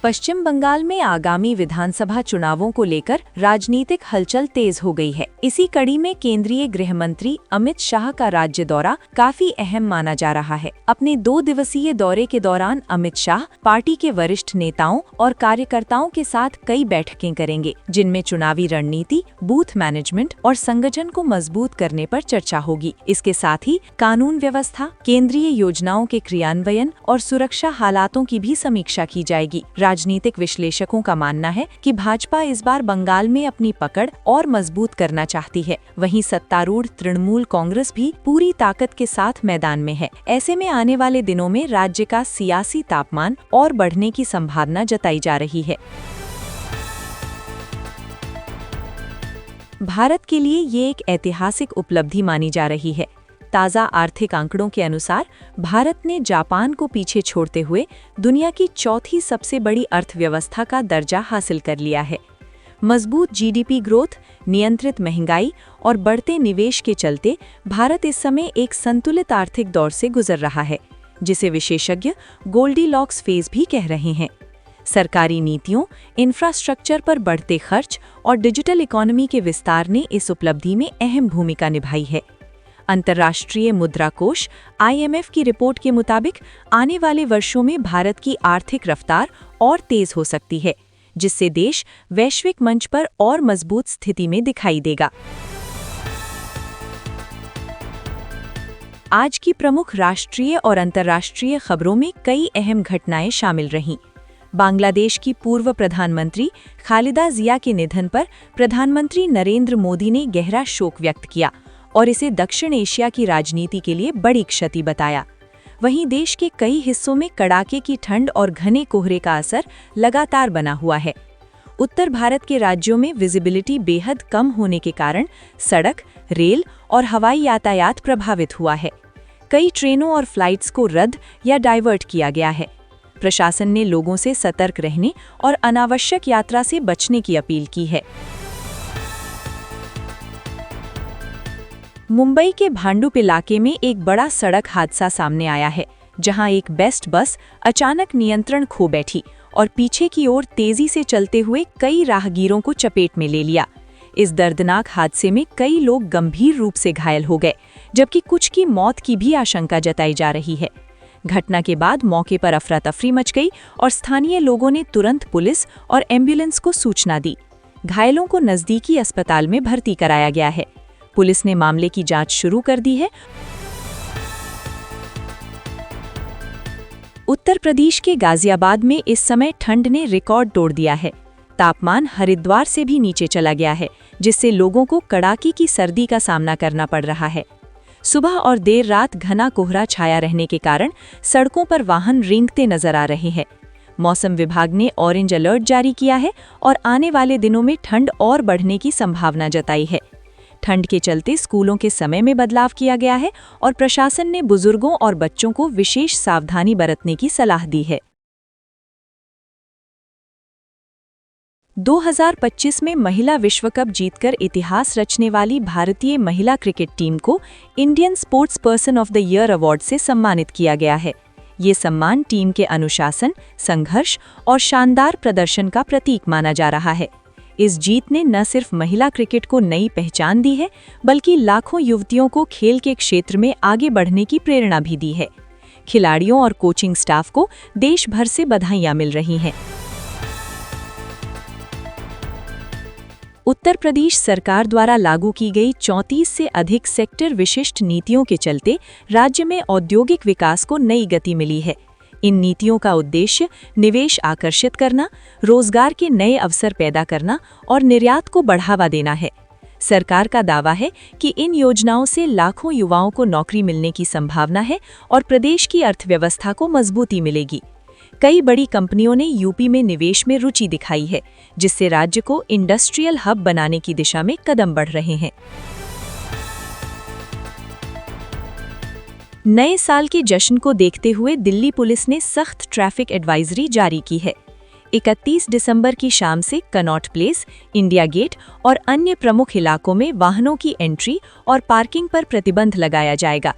पश्चिम बंगाल में आगामी विधानसभा चुनावों को लेकर राजनीतिक हलचल तेज हो गई है। इसी कड़ी में केंद्रीय गृह मंत्री अमित शाह का राज्य दौरा काफी अहम माना जा रहा है। अपने 2 दिवसीय दौरे के दौरान अमित शाह पार्टी के वरिष्ठ नेताओं और कार्यकर्ताओं के साथ कई बैठकें करेंगे, जिनमें चुनावी रणनीति, बूथ मैनेजमेंट और संगठन को मजबूत करने पर चर्चा होगी। इसके साथ ही कानून व्यवस्था, केंद्रीय योजनाओं के क्रियान्वयन और सुरक्षा हालातों की भी समीक्षा की जाएगी। राजनीतिक विश्लेषकों का मानना है कि भाजपा इस बार बंगाल में अपनी पकड़ और मजबूत करना चाहती है। वहीं सत्तारूढ़ तृणमूल कांग्रेस भी पूरी ताकत के साथ मैदान में है। ऐसे में आने वाले दिनों में राज्य का सियासी तापमान और बढ़ने की संभावना जताई जा रही है। भारत के लिए ये एक ऐतिहासिक उपलब्धि मानी जा रही है। ताज़ा आर्थिक आंकड़ों के अनुसार भारत ने जापान को पीछे छोड़ते हुए दुनिया की चौथी सबसे बड़ी अर्थव्यवस्था का दर्जा हासिल कर लिया है। मजबूत जीडीपी ग्रोथ, नियंत्रित महंगाई और बढ़ते निवेश के चलते भारत इस समय एक संतुलित आर्थिक दौर से गुजर रहा है, जिसे विशेषज्ञ गोल्डीलॉक्स फेज भी कह रहे हैं। सरकारी नीतियों, इंफ्रास्ट्रक्चर पर बढ़ते खर्च और डिजिटल इकोनॉमी के विस्तार ने इस उपलब्धि में अहम भूमिका निभाई है। अंतर्राष्ट्रीय मुद्रा कोष (IMF) की रिपोर्ट के मुताबिक आने वाले वर्षों में भारत की आर्थिक रफ्तार और तेज हो सकती है, जिससे देश वैश्विक मंच पर और मजबूत स्थिति में दिखाई देगा। आज की प्रमुख राष्ट्रीय और अंतर्राष्ट्रीय खबरों में कई अहम घटनाएं शामिल रहीं। बांग्लादेश की पूर्व प्रधानमंत्री खालिदा जिया के निधन पर प्रधानमंत्री नरेंद्र मोदी ने गहरा शोक व्यक्त किया और इसे दक्षिण एशिया की राजनीति के लिए बड़ी क्षति बताया। वहीं देश के कई हिस्सों में कड़ाके की ठंड और घने कोहरे का असर लगातार बना हुआ है। उत्तर भारत के राज्यों में विजिबिलिटी बेहद कम होने के कारण सड़क, रेल और हवाई यातायात प्रभावित हुआ है। कई ट्रेनों और फ्लाइट्स को रद्द या डाइवर्ट किया गया है। प्रशासन ने लोगों से सतर्क रहने और अनावश्यक यात्रा से बचने की अपील की है। मुंबई के भांडुप इलाके में एक बड़ा सड़क हादसा सामने आया है, जहां एक बेस्ट बस अचानक नियंत्रण खो बैठी और पीछे की ओर तेजी से चलते हुए कई राहगीरों को चपेट में ले लिया। इस दर्दनाक हादसे में कई लोग गंभीर रूप से घायल हो गए, जबकि कुछ की मौत की भी आशंका जताई जा रही है। घटना के बाद मौके पर अफरा तफरी मच गई और स्थानीय लोगों ने तुरंत पुलिस और एम्बुलेंस को सूचना दी। घायलों को नजदीकी अस्पताल में भर्ती कराया गया है। पुलिस ने मामले की जांच शुरू कर दी है। उत्तर प्रदेश के गाजियाबाद में इस समय ठंड ने रिकॉर्ड तोड़ दिया है। तापमान हरिद्वार से भी नीचे चला गया है, जिससे लोगों को कड़ाके की सर्दी का सामना करना पड़ रहा है। सुबह और देर रात घना कोहरा छाया रहने के कारण सड़कों पर वाहन रेंगते नजर आ रहे हैं। मौसम विभाग ने ऑरेंज अलर्ट जारी किया है और आने वाले दिनों में ठंड और बढ़ने की संभावना जताई है। ठंड के चलते स्कूलों के समय में बदलाव किया गया है और प्रशासन ने बुजुर्गों और बच्चों को विशेष सावधानी बरतने की सलाह दी है। 2025 में महिला विश्व कप जीतकर इतिहास रचने वाली भारतीय महिला क्रिकेट टीम को Indian sports person of the year award से सम्मानित किया गया है। ये सम्मान टीम के अनुशासन, संघर्ष और शानदार प्रदर्शन का प्रतीक माना जा रहा है। इस जीत ने न सिर्फ महिला क्रिकेट को नई पहचान दी है, बल्कि लाखों युवतियों को खेल के क्षेत्र में आगे बढ़ने की प्रेरणा भी दी है। खिलाड़ियों और कोचिंग स्टाफ को देश भर से बधाइयां मिल रही हैं। उत्तर प्रदेश सरकार द्वारा लागू की गई 34 से अधिक सेक्टर विशिष्ट नीतियों के चलते राज्य में औद्योगिक विकास को नई गति मिली है। इन नीतियों का उद्देश्य निवेश आकर्षित करना, रोजगार के नए अवसर पैदा करना और निर्यात को बढ़ावा देना है। सरकार का दावा है कि इन योजनाओं से लाखों युवाओं को नौकरी मिलने की संभावना है और प्रदेश की अर्थव्यवस्था को मजबूती मिलेगी। कई बड़ी कंपनियों ने यूपी में निवेश में रुचि दिखाई है, जिससे राज्य को इंडस्ट्रियल हब बनाने की दिशा में कदम बढ़ रहे हैं। नए साल के जश्न को देखते हुए दिल्ली पुलिस ने सख्त ट्रैफिक एडवाइजरी जारी की है। 31 दिसंबर की शाम से कनॉट प्लेस, इंडिया गेट और अन्य प्रमुख इलाकों में वाहनों की एंट्री और पार्किंग पर प्रतिबंध लगाया जाएगा।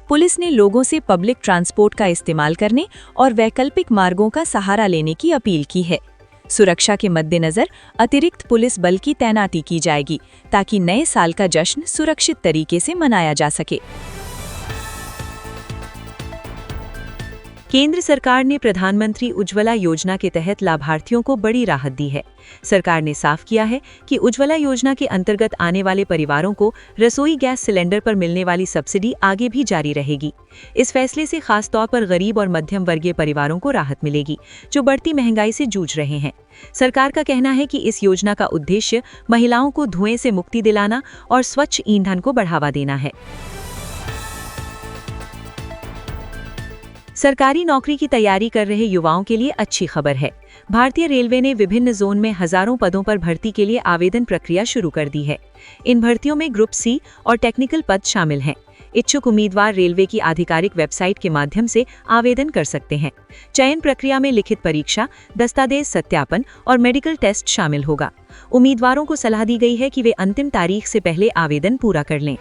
पुलिस ने लोगों से पब्लिक ट्रांसपोर्ट का इस्तेमाल करने और वैकल्पिक मार्गों का सहारा लेने की अपील की है। सुरक्षा के मद्देनजर अतिरिक्त पुलिस बल की तैनाती की जाएगी ताकि नए साल का जश्न सुरक्षित तरीके से मनाया जा सके। केंद्र सरकार ने प्रधानमंत्री उज्ज्वला योजना के तहत लाभार्थियों को बड़ी राहत दी है। सरकार ने साफ किया है कि उज्ज्वला योजना के अंतर्गत आने वाले परिवारों को रसोई गैस सिलेंडर पर मिलने वाली सब्सिडी आगे भी जारी रहेगी। इस फैसले से खास तौर पर गरीब और मध्यम वर्गीय परिवारों को राहत मिलेगी, जो बढ़ती महंगाई से जूझ रहे हैं। सरकार का कहना है कि इस योजना का उद्देश्य महिलाओं को धुएं से मुक्ति दिलाना और स्वच्छ ईंधन को बढ़ावा देना है। सरकारी नौकरी की तैयारी कर रहे युवाओं के लिए अच्छी खबर है। भारतीय रेलवे ने विभिन्न जोन में हजारों पदों पर भर्ती के लिए आवेदन प्रक्रिया शुरू कर दी है। इन भर्तियों में ग्रुप सी और टेक्निकल पद शामिल हैं। इच्छुक उम्मीदवार रेलवे की आधिकारिक वेबसाइट के माध्यम से आवेदन कर सकते हैं। चयन प्रक्रिया में लिखित परीक्षा, दस्तावेज सत्यापन और मेडिकल टेस्ट शामिल होगा। उम्मीदवारों को सलाह दी गई है कि वे अंतिम तारीख से पहले आवेदन पूरा कर लें।